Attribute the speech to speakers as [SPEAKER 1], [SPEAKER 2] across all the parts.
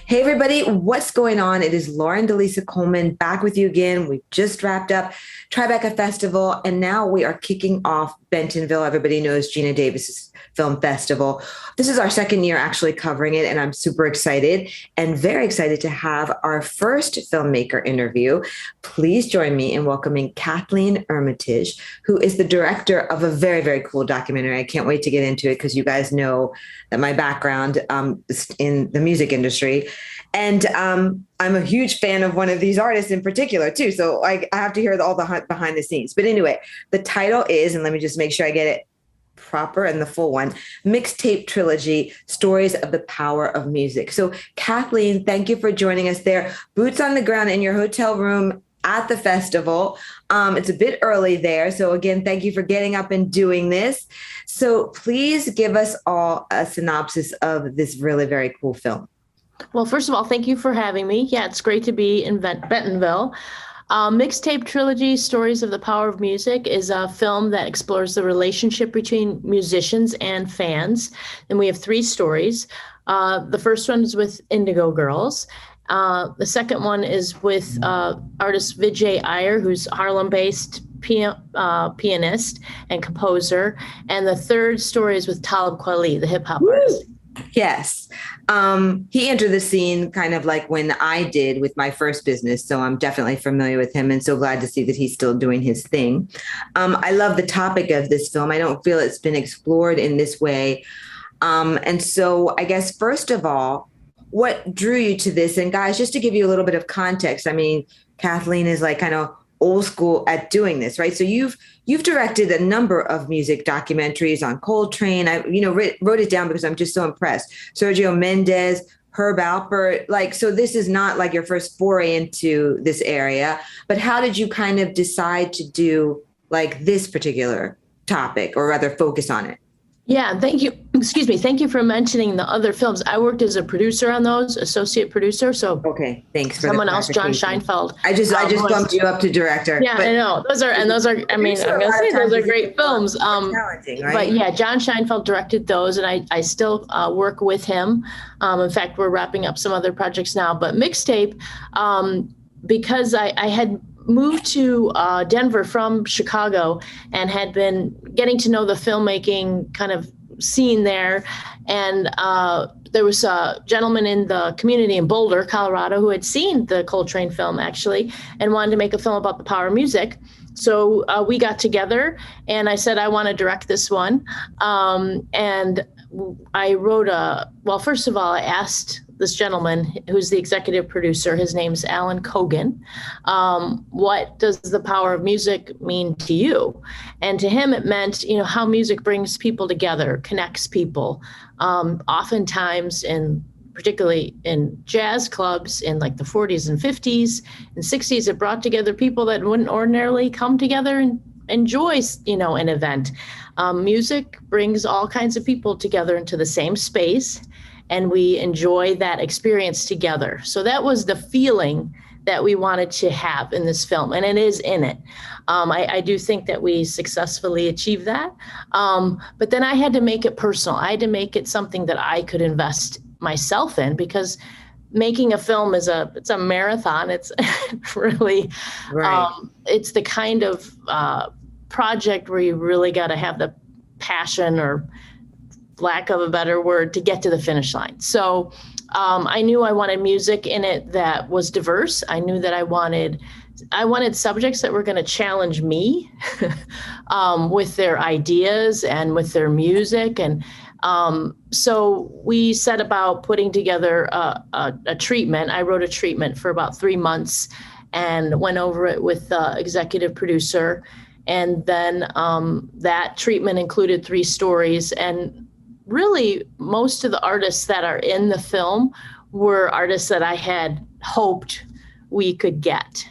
[SPEAKER 1] Hey, everybody, what's going on? It is Lauren DeLisa Coleman back with you again. We've just wrapped up Tribeca Festival, and now we are kicking off Bentonville. Everybody knows Gina Davis's film festival. This is our second year actually covering it, and I'm super excited and very excited to have our first filmmaker interview. Please join me in welcoming Kathleen Armitage, who is the director of a very, very cool documentary. I can't wait to get into it because you guys know that my background is in the music industry. And I'm a huge fan of one of these artists in particular, too. So I have to hear all the behind the scenes. But anyway, the title is, and let me just make sure I get it proper and the full one, Mixtape Trilogy, Stories of the Power of Music. So Kathleen, thank you for joining us there. Boots on the ground in your hotel room at the festival. It's a bit early there. So again, thank you for getting up and doing this. So please give us all a synopsis of this really very cool film.
[SPEAKER 2] Well, first of all, thank you for having me. Yeah, it's great to be in Bentonville. Mixtape Trilogy, Stories of the Power of Music is a film that explores the relationship between musicians and fans. And we have three stories. The first one is with Indigo Girls. The second one is with artist Vijay Iyer, who's Harlem-based pianist and composer. And the third story is with Talib Kweli, the hip-hop artist.
[SPEAKER 1] Yes. He entered the scene kind of like when I did with my first business. So I'm definitely familiar with him and so glad to see that he's still doing his thing. I love the topic of this film. I don't feel it's been explored in this way. And so I guess, first of all, what drew you to this? And guys, just to give you a little bit of context, I mean, Kathleen is like kind of old school at doing this, right? So you've directed a number of music documentaries on Coltrane. I wrote it down because I'm just so impressed. Sergio Mendes, Herb Alpert, so this is not like your first foray into this area, but how did you kind of decide to do like this particular topic, or rather focus on it?
[SPEAKER 2] Yeah, thank you. Excuse me. Thank you for mentioning the other films. I worked as a producer on those, associate producer. So
[SPEAKER 1] okay, thanks for
[SPEAKER 2] someone else, John Scheinfeld.
[SPEAKER 1] I just bumped you up to director.
[SPEAKER 2] Yeah, I know. Those are. I mean, I'm gonna say those are great films.
[SPEAKER 1] Challenging, right?
[SPEAKER 2] But yeah, John Scheinfeld directed those, and I still work with him. In fact, we're wrapping up some other projects now. But Mixtape, because I had moved to Denver from Chicago and had been getting to know the filmmaking kind of scene there. And there was a gentleman in the community in Boulder, Colorado, who had seen the Coltrane film actually and wanted to make a film about the power of music. So we got together and I said, I want to direct this one. And I wrote first of all, I asked this gentleman who's the executive producer, his name's Alan Cogan, what does the power of music mean to you? And to him, it meant, how music brings people together, connects people. Oftentimes, particularly in jazz clubs in like the 40s and 50s and 60s, it brought together people that wouldn't ordinarily come together and enjoy, an event. Music brings all kinds of people together into the same space, and we enjoy that experience together. So that was the feeling that we wanted to have in this film, and it is in it. I do think that we successfully achieved that. But then I had to make it personal. I had to make it something that I could invest myself in, because making a film it's a marathon. It's really,
[SPEAKER 1] right.
[SPEAKER 2] It's the kind of project where you really got to have the passion, or lack of a better word, to get to the finish line. So I knew I wanted music in it that was diverse. I knew that I wanted subjects that were going to challenge me with their ideas and with their music. And so we set about putting together a treatment. I wrote a treatment for about 3 months and went over it with the executive producer. And then that treatment included 3 stories. And really, most of the artists that are in the film were artists that I had hoped we could get.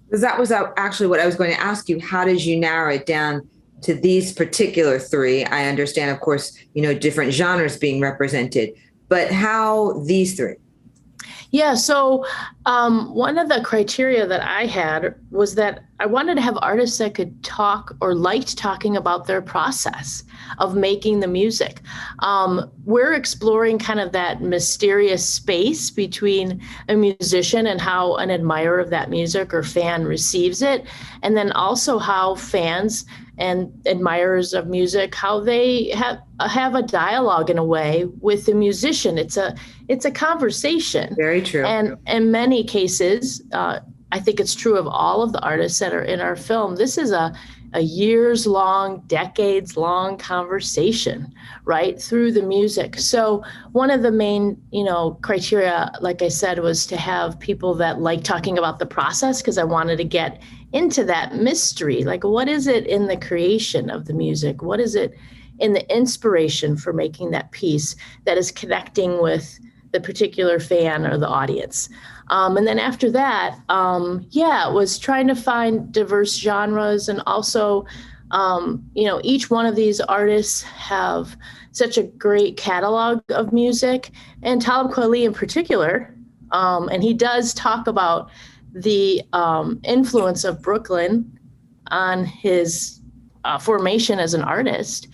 [SPEAKER 1] Because that was actually what I was going to ask you. How did you narrow it down to these particular 3? I understand, of course, different genres being represented, but how these 3?
[SPEAKER 2] Yeah. So one of the criteria that I had was that I wanted to have artists that could talk or liked talking about their process of making the music. We're exploring kind of that mysterious space between a musician and how an admirer of that music or fan receives it. And then also how fans and admirers of music, how they have a dialogue in a way with the musician. It's a conversation.
[SPEAKER 1] Very true.
[SPEAKER 2] And in many cases, I think it's true of all of the artists that are in our film. This is a years long, decades long conversation, right, through the music. So one of the main, criteria, like I said, was to have people that like talking about the process, because I wanted to get into that mystery. Like, what is it in the creation of the music? What is it in the inspiration for making that piece that is connecting with the particular fan or the audience? And then after that, it was trying to find diverse genres, and also, each one of these artists have such a great catalog of music, and Talib Kweli in particular, and he does talk about the influence of Brooklyn on his formation as an artist.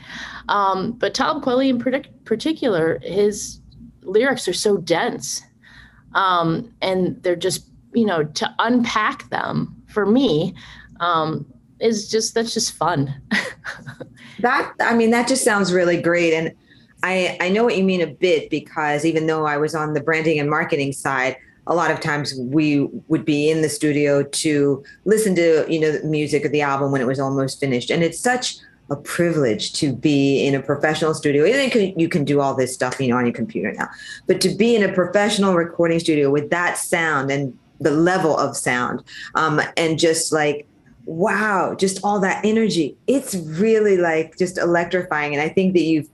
[SPEAKER 2] But Talib Kweli in particular, his lyrics are so dense. And they're just, to unpack them for me, that's just fun.
[SPEAKER 1] That just sounds really great. And I know what you mean a bit, because even though I was on the branding and marketing side, a lot of times we would be in the studio to listen to, the music of the album when it was almost finished. And it's such a privilege to be in a professional studio. You can do all this stuff, on your computer now, but to be in a professional recording studio with that sound and the level of sound, and just like, wow, just all that energy. It's really like just electrifying. And I think that you've,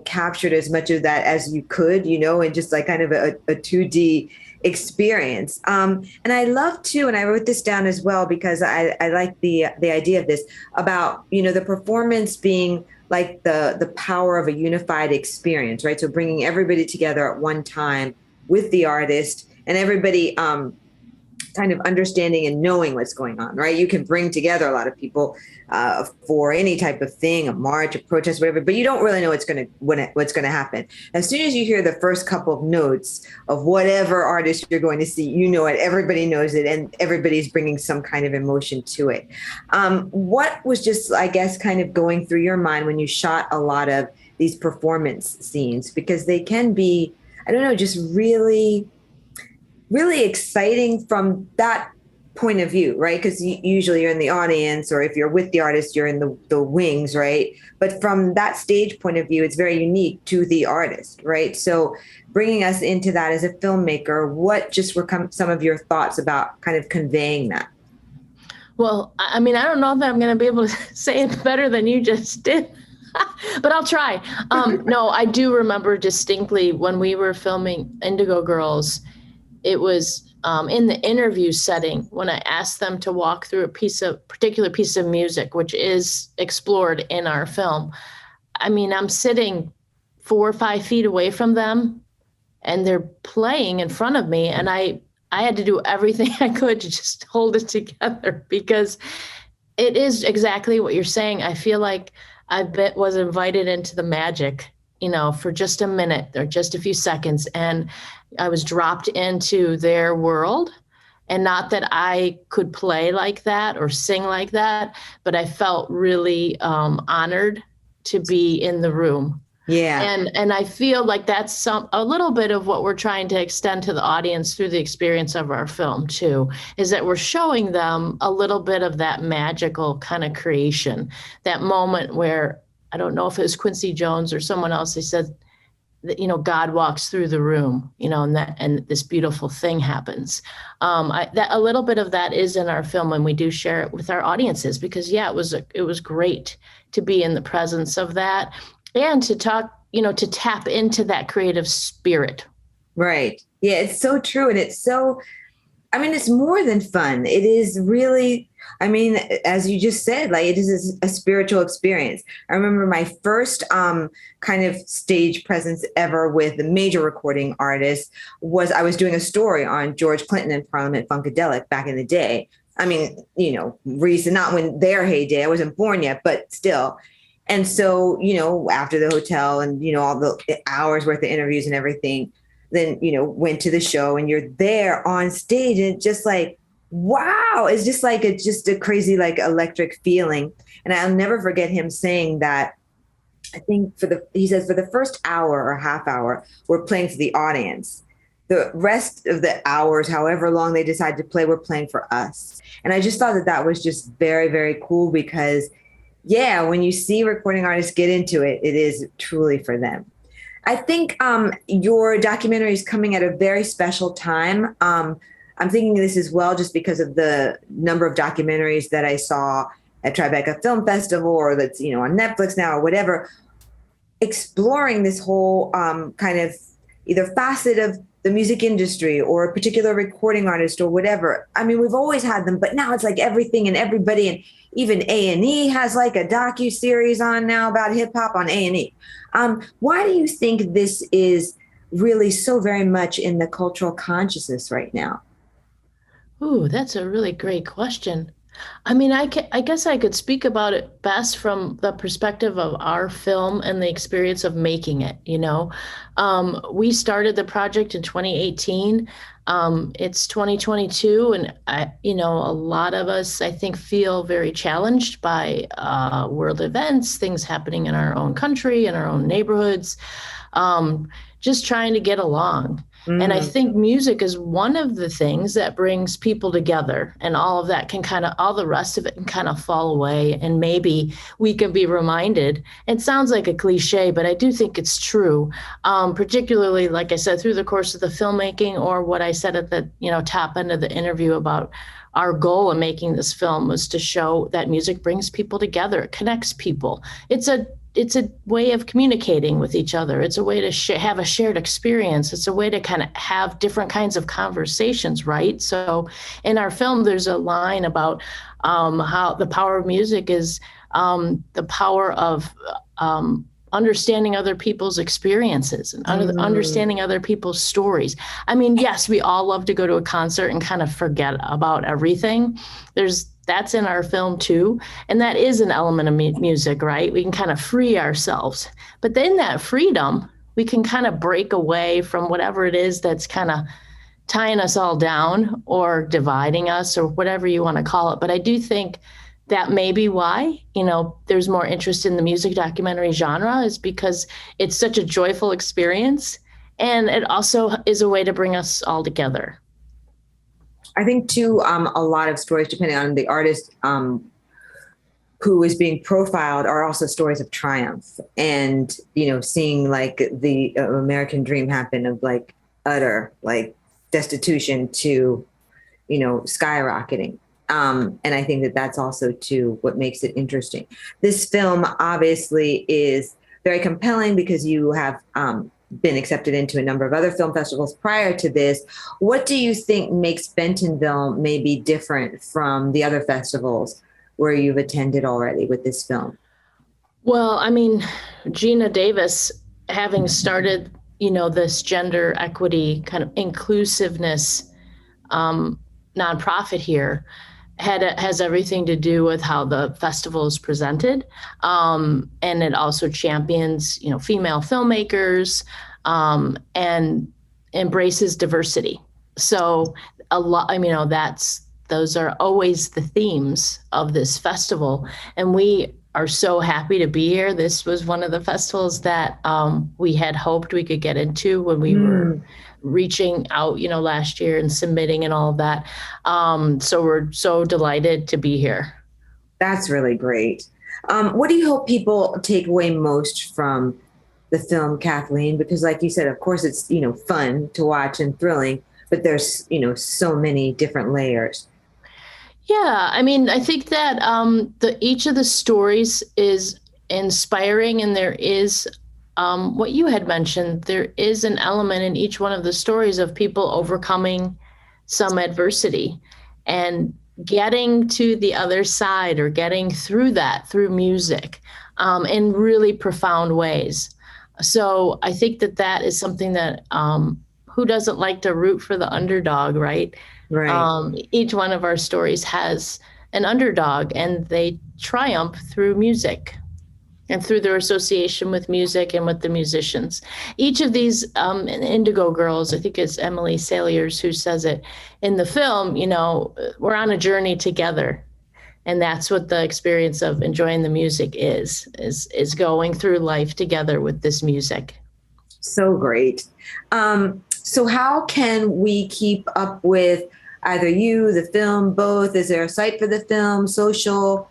[SPEAKER 1] captured as much of that as you could, and just like kind of a 2D experience. And I love too, and I wrote this down as well, because I like the idea of this about, the performance being like the power of a unified experience, right? So bringing everybody together at one time with the artist, and everybody kind of understanding and knowing what's going on, right? You can bring together a lot of people for any type of thing, a march, a protest, whatever, but you don't really know what's going to happen. As soon as you hear the first couple of notes of whatever artist you're going to see, it, everybody knows it, and everybody's bringing some kind of emotion to it. What was just, I guess, kind of going through your mind when you shot a lot of these performance scenes? Because they can be, I don't know, just really exciting from that point of view, right? Because usually you're in the audience, or if you're with the artist, you're in the wings, right? But from that stage point of view, it's very unique to the artist, right? So bringing us into that as a filmmaker, what just were some of your thoughts about kind of conveying that?
[SPEAKER 2] Well, I don't know that I'm going to be able to say it better than you just did. But I'll try. No, I do remember distinctly when we were filming Indigo Girls, it was in the interview setting when I asked them to walk through a particular piece of music, which is explored in our film. I'm sitting 4 or 5 feet away from them, and they're playing in front of me, and I had to do everything I could to just hold it together, because it is exactly what you're saying. I feel like I was invited into the magic, for just a minute or just a few seconds, and I was dropped into their world. And not that I could play like that or sing like that, but I felt really honored to be in the room.
[SPEAKER 1] Yeah.
[SPEAKER 2] And I feel like that's a little bit of what we're trying to extend to the audience through the experience of our film too, is that we're showing them a little bit of that magical kind of creation, that moment where, I don't know if it was Quincy Jones or someone else, they said that, God walks through the room, and this beautiful thing happens. That a little bit of that is in our film, and we do share it with our audiences, because it was great to be in the presence of that, and to talk, to tap into that creative spirit.
[SPEAKER 1] Right. Yeah, it's so true. And it's so, it's more than fun. It is really I mean, as you just said, like it is a spiritual experience. I remember my first kind of stage presence ever with a major recording artist was I was doing a story on George Clinton and Parliament Funkadelic back in the day. I mean, recent, not when their heyday. I wasn't born yet, but still. And so, after the hotel and, all the hours worth of interviews and everything, then, went to the show and you're there on stage and just like, wow, it's just like just a crazy, like electric feeling. And I'll never forget him saying that. I think he says for the first hour or half hour, we're playing for the audience. The rest of the hours, however long they decide to play, we're playing for us. And I just thought that was just very, very cool because, yeah, when you see recording artists get into it, it is truly for them. I think your documentary is coming at a very special time. I'm thinking this as well, just because of the number of documentaries that I saw at Tribeca Film Festival or that's, on Netflix now or whatever, exploring this whole kind of either facet of the music industry or a particular recording artist or whatever. I mean, we've always had them, but now it's like everything and everybody, and even A&E has like a docu-series on now about hip hop on A&E. Why do you think this is really so very much in the cultural consciousness right now?
[SPEAKER 2] Ooh, that's a really great question. I mean, I guess I could speak about it best from the perspective of our film and the experience of making it, We started the project in 2018. It's 2022, and a lot of us, I think, feel very challenged by world events, things happening in our own country, in our own neighborhoods, just trying to get along. And I think music is one of the things that brings people together, and all of that all the rest of it can kind of fall away. And maybe we can be reminded. It sounds like a cliche, but I do think it's true, particularly, like I said, through the course of the filmmaking, or what I said at the, top end of the interview about our goal in making this film was to show that music brings people together. It connects people. It's a way of communicating with each other. It's a way to have a shared experience. It's a way to kind of have different kinds of conversations, right? So in our film, there's a line about how the power of music is the power of understanding other people's experiences and understanding other people's stories. I mean, yes, we all love to go to a concert and kind of forget about everything. That's in our film too. And that is an element of music, right? We can kind of free ourselves. But then that freedom, we can kind of break away from whatever it is that's kind of tying us all down or dividing us or whatever you want to call it. But I do think that may be why, there's more interest in the music documentary genre, is because it's such a joyful experience. And it also is a way to bring us all together.
[SPEAKER 1] I think too, a lot of stories, depending on the artist who is being profiled, are also stories of triumph, and seeing like the American dream happen, of like utter like destitution to skyrocketing. And I think that that's also too what makes it interesting. This film obviously is very compelling because you have been accepted into a number of other film festivals prior to this. What do you think makes Bentonville maybe different from the other festivals where you've attended already with this film?
[SPEAKER 2] Well, I mean, Gina Davis, having started, this gender equity kind of inclusiveness nonprofit here, has everything to do with how the festival is presented. And it also champions, female filmmakers, and embraces diversity. So those are always the themes of this festival. And we are so happy to be here. This was one of the festivals that we had hoped we could get into when we were reaching out, last year and submitting and all of that. So we're so delighted to be here.
[SPEAKER 1] That's really great. What do you hope people take away most from the film, Kathleen? Because like you said, of course, it's, fun to watch and thrilling, but there's, so many different layers.
[SPEAKER 2] Yeah, I mean, I think that each of the stories is inspiring, and there is what you had mentioned, there is an element in each one of the stories of people overcoming some adversity. And getting to the other side or getting through that through music in really profound ways. So I think that is something that who doesn't like to root for the underdog, right?
[SPEAKER 1] Right.
[SPEAKER 2] Each one of our stories has an underdog, and they triumph through music and through their association with music and with the musicians. Each of these Indigo Girls, I think it's Emily Saliers who says it in the film, we're on a journey together. And that's what the experience of enjoying the music is going through life together with this music.
[SPEAKER 1] So great. So how can we keep up with either you, the film, both? Is there a site for the film, social?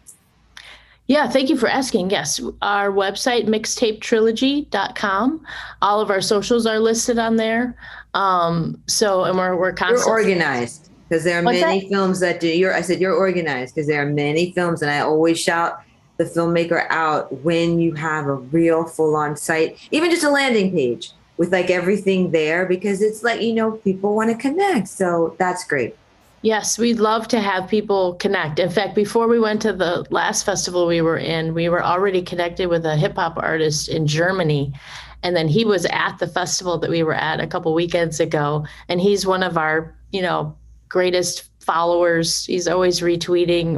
[SPEAKER 2] Yeah, thank you for asking. Yes, our website, mixtapetrilogy.com. All of our socials are listed on there. And we're constantly...
[SPEAKER 1] You're organized, because there are many films that do. I said you're organized because there are many films, and I always shout the filmmaker out when you have a real full-on site, even just a landing page with like everything there, because it's like, people want to connect. So that's great.
[SPEAKER 2] Yes, we'd love to have people connect. In fact, before we went to the last festival we were in, we were already connected with a hip hop artist in Germany. And then he was at the festival that we were at a couple weekends ago. And he's one of our, greatest followers. He's always retweeting.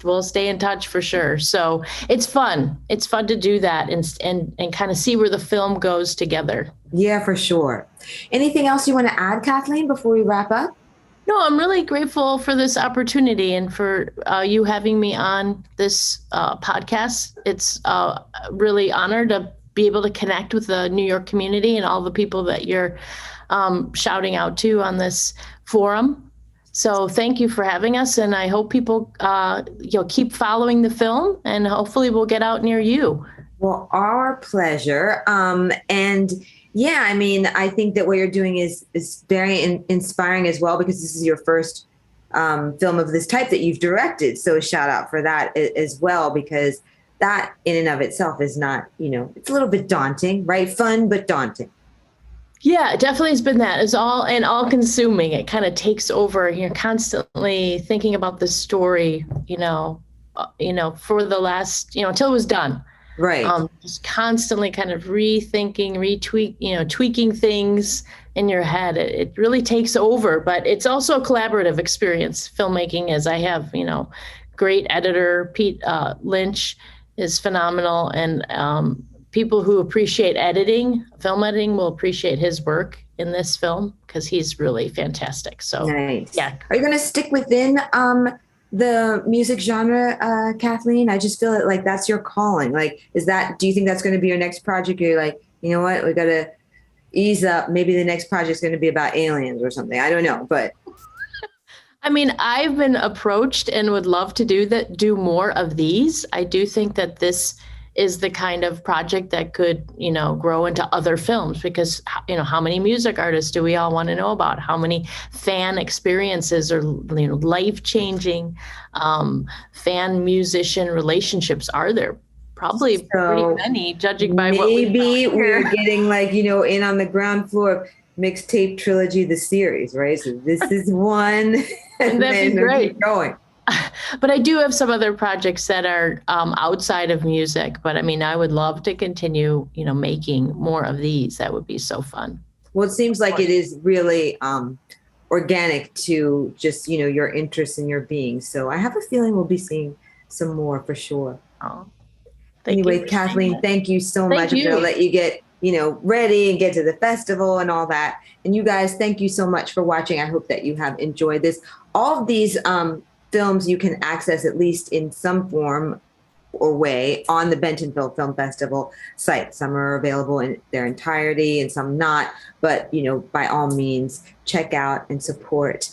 [SPEAKER 2] We'll stay in touch for sure. So it's fun. It's fun to do that and kind of see where the film goes together.
[SPEAKER 1] Yeah, for sure. Anything else you want to add, Kathleen, before we wrap up?
[SPEAKER 2] No, I'm really grateful for this opportunity and for you having me on this podcast. It's really honored to be able to connect with the New York community and all the people that you're shouting out to on this forum. So thank you for having us, and I hope people keep following the film, and hopefully we'll get out near you.
[SPEAKER 1] Well, our pleasure. And yeah, I mean, I think that what you're doing is very inspiring as well, because this is your first film of this type that you've directed. So a shout out for that as well, because that in and of itself is not, it's a little bit daunting, right? Fun, but daunting.
[SPEAKER 2] Yeah, it definitely has been that. It's all consuming. It kind of takes over. You're constantly thinking about the story, for the last, until it was done.
[SPEAKER 1] Right.
[SPEAKER 2] Just constantly kind of rethinking, tweaking things in your head. It really takes over, but it's also a collaborative experience. Filmmaking is, I have, great editor, Pete Lynch is phenomenal. And people who appreciate film editing will appreciate his work in this film because he's really fantastic. So,
[SPEAKER 1] nice.
[SPEAKER 2] Yeah.
[SPEAKER 1] Are you going to stick within the music genre, Kathleen? I just feel like that's your calling. Like, do you think that's going to be your next project? You're like, you know what? We got to ease up. Maybe the next project's going to be about aliens or something. I don't know, but.
[SPEAKER 2] I mean, I've been approached and would love to do more of these. I do think that this is the kind of project that could, grow into other films, because, how many music artists do we all want to know about? How many fan experiences or, life-changing fan musician relationships are there? Probably pretty many, judging by what
[SPEAKER 1] maybe we're getting in on the ground floor of Mixtape Trilogy, the series, right? So this is one, and then keep going.
[SPEAKER 2] But I do have some other projects that are outside of music. But I mean, I would love to continue, making more of these. That would be so fun.
[SPEAKER 1] Well, it seems like it is really organic to just, your interests and your being. So I have a feeling we'll be seeing some more for sure.
[SPEAKER 2] Oh,
[SPEAKER 1] anyway, Kathleen, thank you so much. I'm going to let you get, ready and get to the festival and all that. And you guys, thank you so much for watching. I hope that you have enjoyed this. All of these films you can access at least in some form or way on the Bentonville Film Festival site. Some are available in their entirety and some not, but by all means check out and support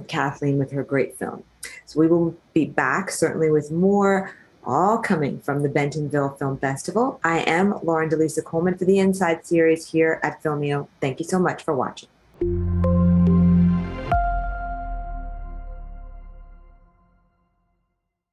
[SPEAKER 1] Kathleen with her great film. So we will be back certainly with more, all coming from the Bentonville Film Festival. I am Lauren DeLisa Coleman for the Inside series here at Filmio. Thank you so much for watching.